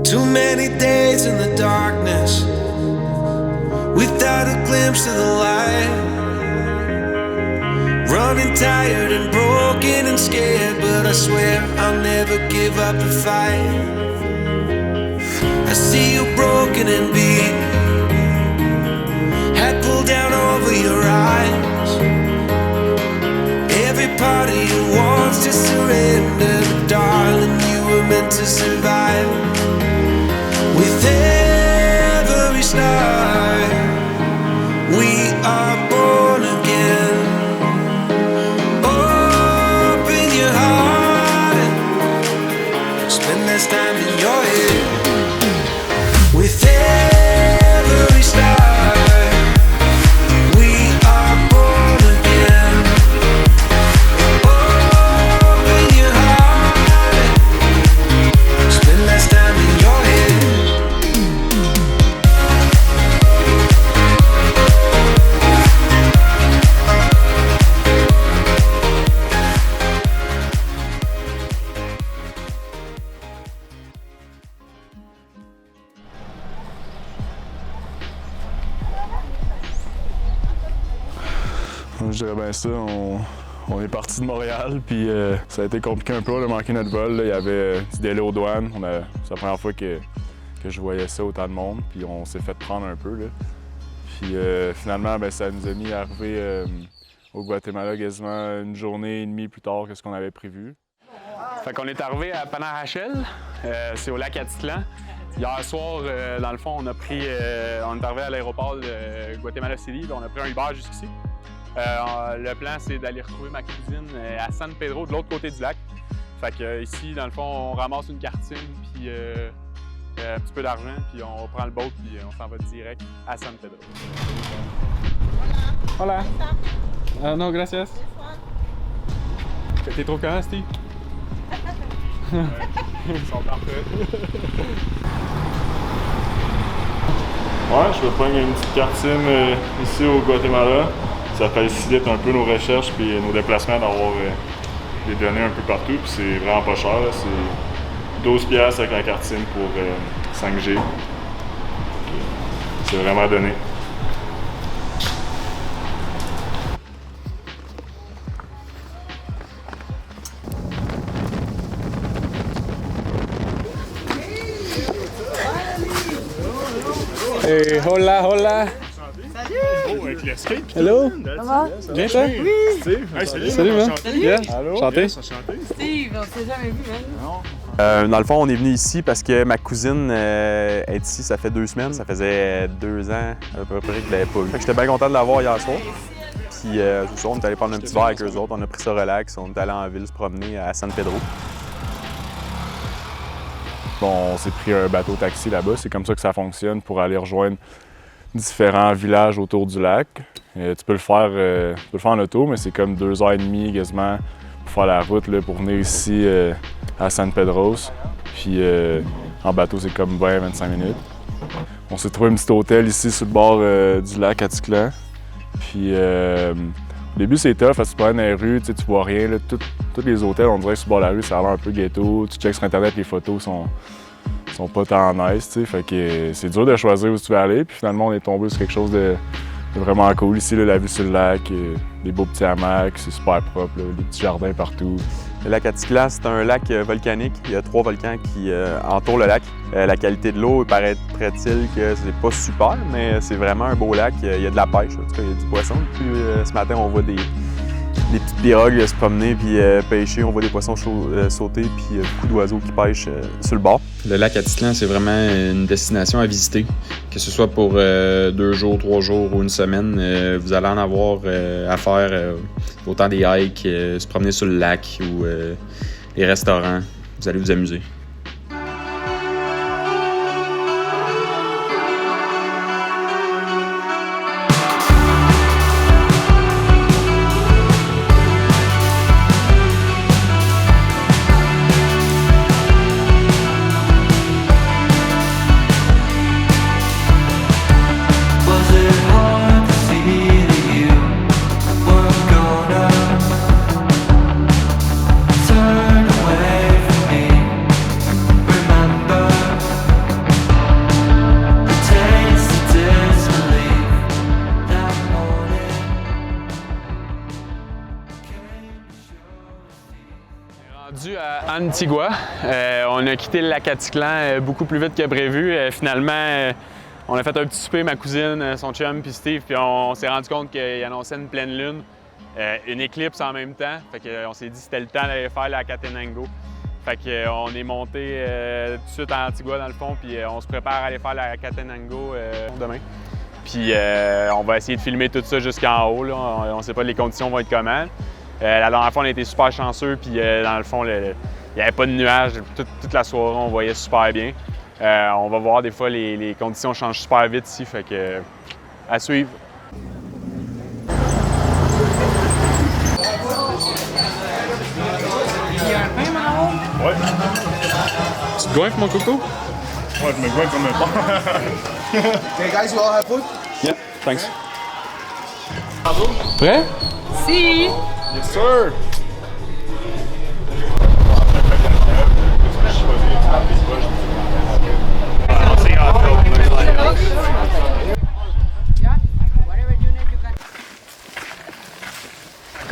Too many days in the darkness without a glimpse of the light. Running tired and broken and scared, but I swear I'll never give up the fight. I see you broken and beat, head pulled down over your eyes. Every part of you wants to surrender, but darling, you were meant to survive. With every start, we are born again. Open your heart, spend less time in your head. With every start, we are born again. Open your heart, spend less time in your head. Je dirais bien ça, on est parti de Montréal, puis ça a été compliqué un peu, on a manqué notre vol. Là. Il y avait du délai aux douanes. C'est la première fois que je voyais ça, autant de monde, puis on s'est fait prendre un peu. Là. Puis finalement, ben, ça nous a mis à arriver au Guatemala quasiment une journée et demie plus tard que ce qu'on avait prévu. Fait qu'on est arrivé à Panajachel, c'est au lac Atitlan. Hier soir, dans le fond, on est arrivé à l'aéroport de Guatemala City, on a pris un Uber jusqu'ici. Le plan, c'est d'aller retrouver ma cousine à San Pedro, de l'autre côté du lac. Fait que ici, dans le fond, on ramasse une cartine, puis un petit peu d'argent, puis on prend le boat, puis on s'en va direct à San Pedro. Hola. No, gracias. T'es trop comment, Steve? Ils sont parfaits. Ouais, je vais prendre une petite cartine ici au Guatemala. Ça facilite un peu nos recherches et nos déplacements d'avoir des données un peu partout. Puis c'est vraiment pas cher. C'est 12$ avec la cartine pour 5G. C'est vraiment donné. Hey, hola, hola. Oh, avec le skate. Hello. Ça va? Bien toi? Oui. Steve. Hey, Salut, man. Salut. Yeah. Allô? Chanté. Yes, enchanté. Steve, on s'est jamais vu, man. Dans le fond, on est venu ici parce que ma cousine est ici, ça fait 2 semaines. Ça faisait 2 ans à peu près que je l'avais pas vue. J'étais bien content de la voir hier soir. Puis tout ça, on est allé prendre un petit verre avec eux autres. On a pris ça relax. On est allé en ville se promener à San Pedro. Bon, on s'est pris un bateau taxi là-bas. C'est comme ça que ça fonctionne pour aller rejoindre différents villages autour du lac. Tu peux le faire en auto, mais c'est comme 2h30 quasiment pour faire la route là, pour venir ici à San Pedros. Puis en bateau, c'est comme 20-25 minutes. On s'est trouvé un petit hôtel ici sur le bord du lac Atitlan. Puis au début, c'est tough, parce que tu prends dans les rues, tu vois rien. Là, tous les hôtels, on dirait que sur le bord de la rue, ça a l'air un peu ghetto. Tu checks sur Internet, les photos sont pas tant nice, tu sais. Fait que c'est dur de choisir où tu veux aller. Puis finalement, on est tombé sur quelque chose de vraiment cool. Ici, là, la vue sur le lac, des beaux petits hamacs, c'est super propre, là, des petits jardins partout. Le lac Atitlan, c'est un lac volcanique. Il y a 3 volcans qui entourent le lac. La qualité de l'eau, il paraîtrait-il que c'est pas super, mais c'est vraiment un beau lac. Il y a de la pêche, en tout cas, il y a du poisson. Puis ce matin, on voit des petites pirogues se promener puis pêcher. On voit des poissons sauter puis beaucoup d'oiseaux qui pêchent sur le bord. Le lac Atitlan, c'est vraiment une destination à visiter. Que ce soit pour 2 jours, 3 jours ou une semaine, vous allez en avoir à faire autant des hikes, se promener sur le lac ou les restaurants. Vous allez vous amuser. Turn Rendu à Antigua, on a quitté le lac Atitlan beaucoup plus vite que prévu. Finalement, on a fait un petit souper, ma cousine, son chum puis Steve, puis on s'est rendu compte qu'il annonçait une pleine lune, une éclipse en même temps. Fait qu'on s'est dit que c'était le temps d'aller faire la Catenango. Fait qu'on est monté tout de suite à Antigua dans le fond, puis on se prépare à aller faire la Catenango demain. Puis on va essayer de filmer tout ça jusqu'en haut. Là. On ne sait pas les conditions vont être comment. La dernière fois, on a été super chanceux, puis dans le fond, il n'y avait pas de nuages. Toute la soirée, on voyait super bien. On va voir, des fois, les conditions changent super vite ici, fait que à suivre. Ouais. Tu te goinfres, mon coco? Ouais, je me goinfre comme un porc. Okay, guys, you all have food? Yeah, thanks. Prêt? Si! Yes, sir!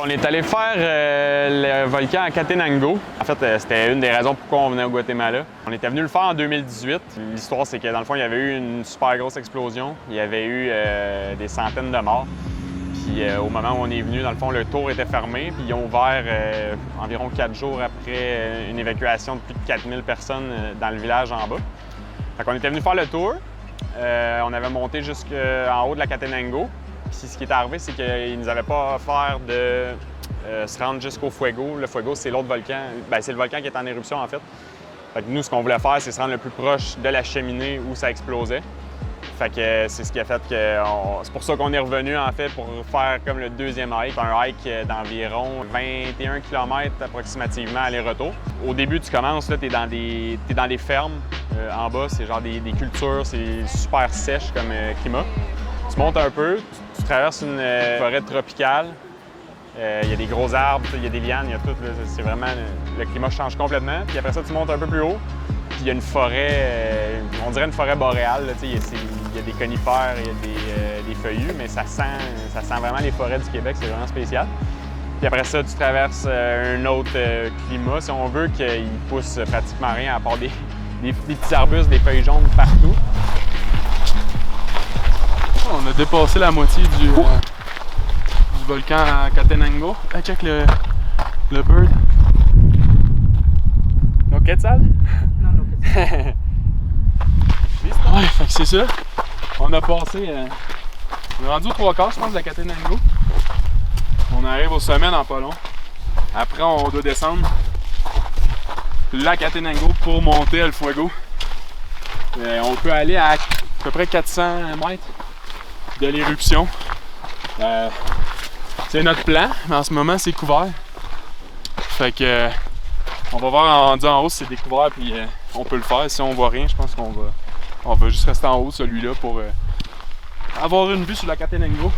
On est allé faire le volcan à Catenango. En fait, c'était une des raisons pourquoi on venait au Guatemala. On était venu le faire en 2018. L'histoire, c'est que dans le fond, il y avait eu une super grosse explosion. Il y avait eu des centaines de morts. Puis au moment où on est venu, dans le fond, le tour était fermé. Puis ils ont ouvert environ 4 jours après une évacuation de plus de 4000 personnes dans le village en bas. Fait qu'on était venu faire le tour. On avait monté jusqu'en haut de la Catenango. Puis ce qui est arrivé, c'est qu'ils nous avaient pas offert de se rendre jusqu'au Fuego. Le Fuego, c'est l'autre volcan. Bien, c'est le volcan qui est en éruption, en fait. Fait que nous, ce qu'on voulait faire, c'est se rendre le plus proche de la cheminée où ça explosait. Fait que c'est ce qui a fait que... C'est pour ça qu'on est revenu, en fait, pour faire comme le deuxième hike. Un hike d'environ 21 km approximativement aller-retour. Au début, tu commences, là, t'es dans des fermes. En bas, c'est genre des cultures, c'est super sèche comme climat. Tu montes un peu, tu traverses une forêt tropicale. Il y a des gros arbres, il y a des lianes, il y a tout. C'est vraiment... Le climat change complètement. Puis après ça, tu montes un peu plus haut. Puis il y a une forêt, on dirait une forêt boréale. Là, il y a des conifères, il y a des feuillus, mais ça sent vraiment les forêts du Québec. C'est vraiment spécial. Puis après ça, tu traverses un autre climat, si on veut, qu'il pousse pratiquement rien à part des petits arbustes, des feuilles jaunes partout. On a dépassé la moitié du volcan à Catenango. Hey, check le bird. No quetzal? Non, no quetzal. Ouais, fait que c'est ça. On a passé... on est rendu aux 3/4, je pense, de la Catenango. On arrive au sommet dans pas long. Après, on doit descendre la Catenango pour monter à El Fuego. On peut aller à peu près 400 mètres de l'éruption. C'est notre plan, mais en ce moment c'est couvert. Fait que on va voir rendu en haut si c'est découvert, puis on peut le faire. Si on voit rien, je pense qu'on va juste rester en haut de celui-là pour avoir une vue sur la Catenango.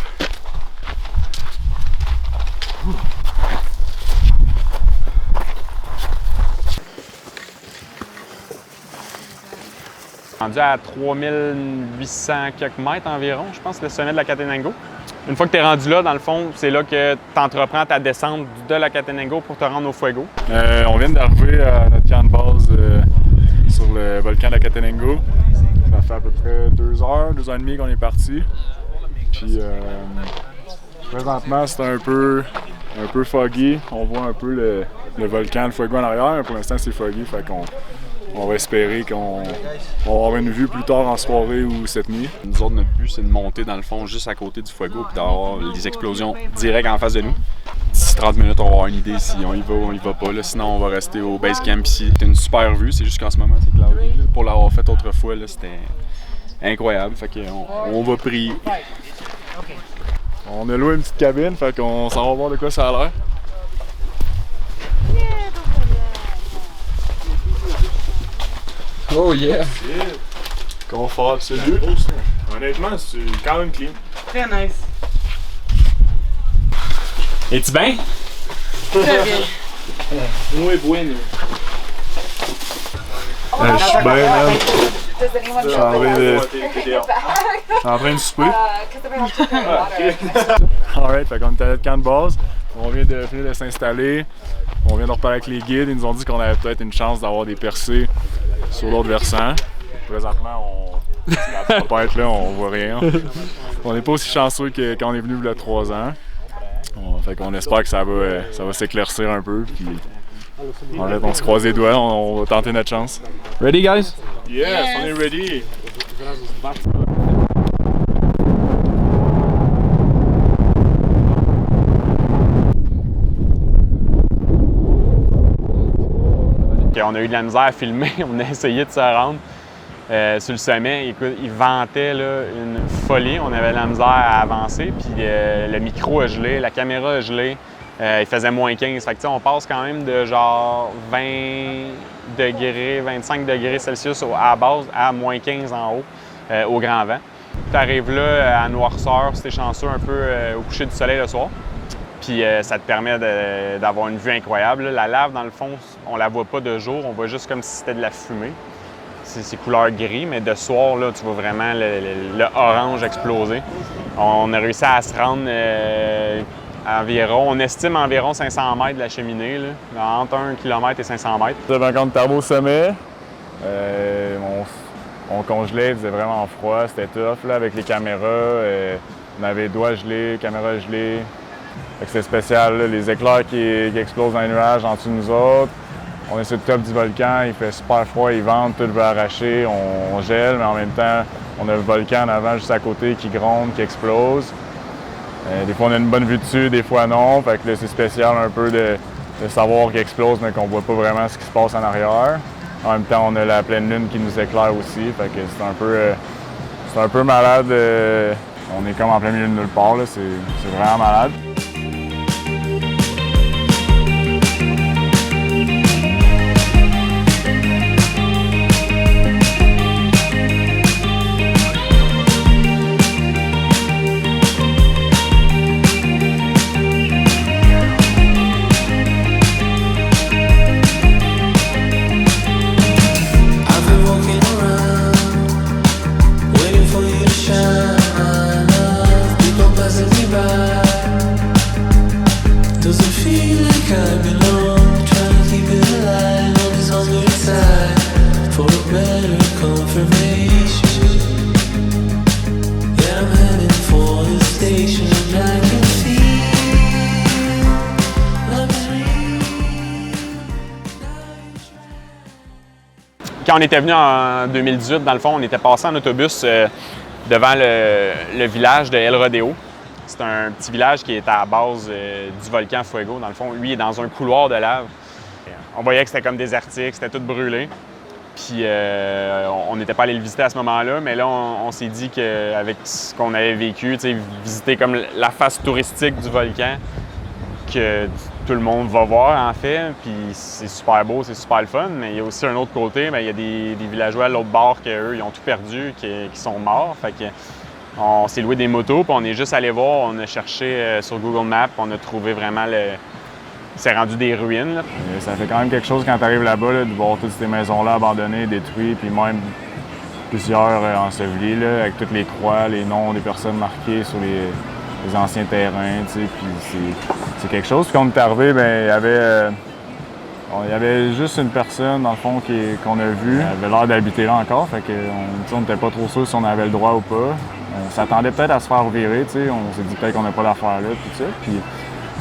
Rendu à 3800 quelques mètres environ, je pense, le sommet de la Catenango. Une fois que tu es rendu là, dans le fond, c'est là que tu entreprends ta descente de la Catenango pour te rendre au Fuego. On vient d'arriver à notre camp de base sur le volcan de la Catenango. Ça fait à peu près 2 heures et demie qu'on est parti. Puis présentement, c'est un peu foggy. On voit un peu le volcan, le Fuego en arrière, mais pour l'instant, c'est foggy. Fait qu'on va espérer qu'on va avoir une vue plus tard en soirée ou cette nuit. Nous autres, notre but, c'est de monter dans le fond juste à côté du Fuego et d'avoir des explosions directes en face de nous. D'ici 30 minutes, on va avoir une idée si on y va ou on y va pas. Là. Sinon, on va rester au base camp ici. C'est une super vue, c'est juste qu'en ce moment, c'est cloudy. Pour l'avoir fait autrefois, c'était incroyable. Fait qu'on va prier. On a loué une petite cabine, fait qu'on s'en va voir de quoi ça a l'air. Oh yeah! Confort absolu. Honnêtement, c'est quand même clean. Très nice. Es-tu bien? Très bien. Muy bueno. Je suis bien, man. Does anyone Je suis en train de souper. Alright, fait qu'on est à notre camp de base. On vient de finir de s'installer. On vient de reparler avec les guides. Ils nous ont dit qu'on avait peut-être une chance d'avoir des percées sur l'autre versant. Présentement, ça va pas être là, on voit rien. On n'est pas aussi chanceux que quand on est venu il y a 3 ans. Fait qu'on espère que ça va s'éclaircir un peu. Puis, en fait, on se croise les doigts, on va tenter notre chance. Ready, guys? Yes, on est ready! On a eu de la misère à filmer, on a essayé de se rendre sur le sommet. Écoute, il ventait là, une folie, on avait de la misère à avancer, puis le micro a gelé, la caméra a gelé, il faisait moins 15. Fait que, on passe quand même de genre 20 degrés, 25 degrés Celsius à la base à moins 15 en haut, au grand vent. Tu arrives là à noirceur, si t'es chanceux, un peu au coucher du soleil le soir. Puis ça te permet d'avoir une vue incroyable. La lave, dans le fond, on la voit pas de jour, on voit juste comme si c'était de la fumée. C'est couleur gris, mais de soir, là, tu vois vraiment le orange exploser. On a réussi à se rendre environ, on estime environ 500 mètres de la cheminée, là, entre 1 km et 500 mètres. Quand on était au sommet, on congelait, il faisait vraiment froid, c'était tough là, avec les caméras. On avait les doigts gelés, caméras gelées. C'est spécial, là, les éclairs qui explosent dans les nuages en dessous de nous autres. On est sur le top du volcan, il fait super froid, il vente, tout veut arracher, on gèle, mais en même temps, on a le volcan en avant juste à côté qui gronde, qui explose. Des fois, on a une bonne vue dessus, des fois non. Fait que là, c'est spécial un peu de savoir qu'il explose, mais qu'on voit pas vraiment ce qui se passe en arrière. En même temps, on a la pleine lune qui nous éclaire aussi, fait que c'est un peu malade. On est comme en plein milieu de nulle part, là, c'est vraiment malade. Quand on était venu en 2018, dans le fond, on était passé en autobus devant le village de El Rodeo. C'est un petit village qui est à la base du volcan Fuego. Dans le fond, lui, il est dans un couloir de lave. On voyait que c'était comme désertique, c'était tout brûlé. Puis on n'était pas allé le visiter à ce moment-là, mais là, on s'est dit qu'avec ce qu'on avait vécu, visiter comme la face touristique du volcan, que tout le monde va voir en fait, puis c'est super beau, c'est super le fun, mais il y a aussi un autre côté, il y a des villageois à l'autre bord qu'eux, ils ont tout perdu, qui sont morts. Fait que on s'est loué des motos, puis on est juste allé voir, on a cherché sur Google Maps, on a trouvé vraiment c'est rendu des ruines. Là. Ça fait quand même quelque chose quand tu arrives là-bas, là, de voir toutes ces maisons-là abandonnées, détruites, puis même plusieurs ensevelies, là, avec toutes les croix, les noms des personnes marquées sur les anciens terrains, tu sais, puis c'est quelque chose. Puis quand on est arrivé, il y avait juste une personne, dans le fond, qu'on a vue. Elle avait l'air d'habiter là encore, fait qu'on n'était pas trop sûr si on avait le droit ou pas. On s'attendait peut-être à se faire virer, tu sais, on s'est dit peut-être qu'on n'a pas d'affaires là, tout ça. Puis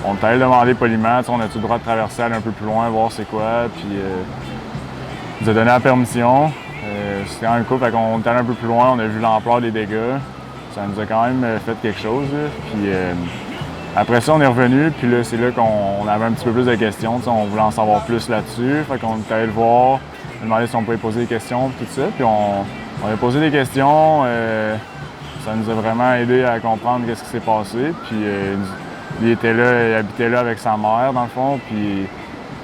on est allé demander poliment, on a-tu le droit de traverser, aller un peu plus loin, voir c'est quoi, puis il nous a donné la permission. C'était quand même cool, fait qu'on est allé un peu plus loin, on a vu l'ampleur des dégâts. Ça nous a quand même fait quelque chose. Là. Puis après ça, on est revenu, puis là, c'est là qu'on avait un petit peu plus de questions. On voulait en savoir plus là-dessus. Fait qu'on est allé le voir, on a demandé si on pouvait poser des questions, tout ça. Puis on a posé des questions. Ça nous a vraiment aidé à comprendre qu'est-ce qui s'est passé. Puis il était là, il habitait là avec sa mère, dans le fond. Puis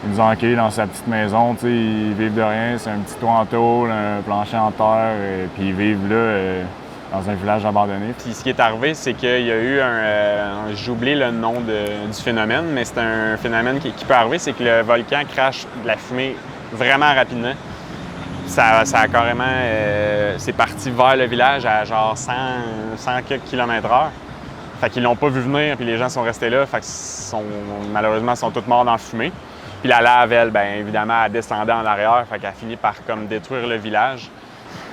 ils nous ont accueillis dans sa petite maison. Ils vivent de rien. C'est un petit toit en tôle, un plancher en terre. Puis ils vivent là. Dans un village abandonné. Puis ce qui est arrivé, c'est qu'il y a eu j'oublie le nom du phénomène, mais c'est un phénomène qui peut arriver, c'est que le volcan crache de la fumée vraiment rapidement. Ça a carrément... c'est parti vers le village à genre 100 km/h. Fait qu'ils l'ont pas vu venir, puis les gens sont restés là. Fait que malheureusement, ils sont tous morts dans la fumée. Puis la lave, elle, bien évidemment, elle descendait en arrière. Fait qu'elle a fini par comme détruire le village.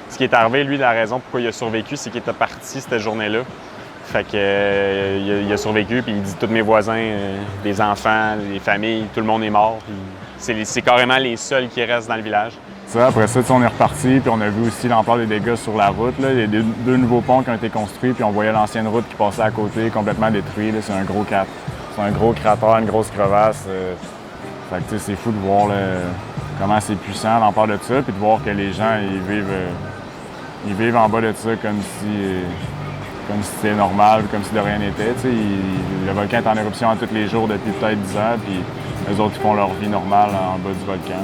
Ce qui est arrivé, lui, la raison pourquoi il a survécu, c'est qu'il était parti cette journée-là. Fait que il a survécu, puis il dit tous mes voisins, les enfants, les familles, tout le monde est mort. C'est carrément les seuls qui restent dans le village. Ça, après ça, on est reparti, puis on a vu aussi l'ampleur des dégâts sur la route. Là. Il y a deux nouveaux ponts qui ont été construits, puis on voyait l'ancienne route qui passait à côté, complètement détruite. C'est un gros cratère, une grosse crevasse. Fait que c'est fou de voir comment c'est puissant, l'ampleur de ça, puis de voir que les gens ils vivent en bas de ça comme si c'était normal, comme si de rien n'était. Le volcan est en éruption tous les jours depuis peut-être 10 ans, puis eux autres ils font leur vie normale en bas du volcan.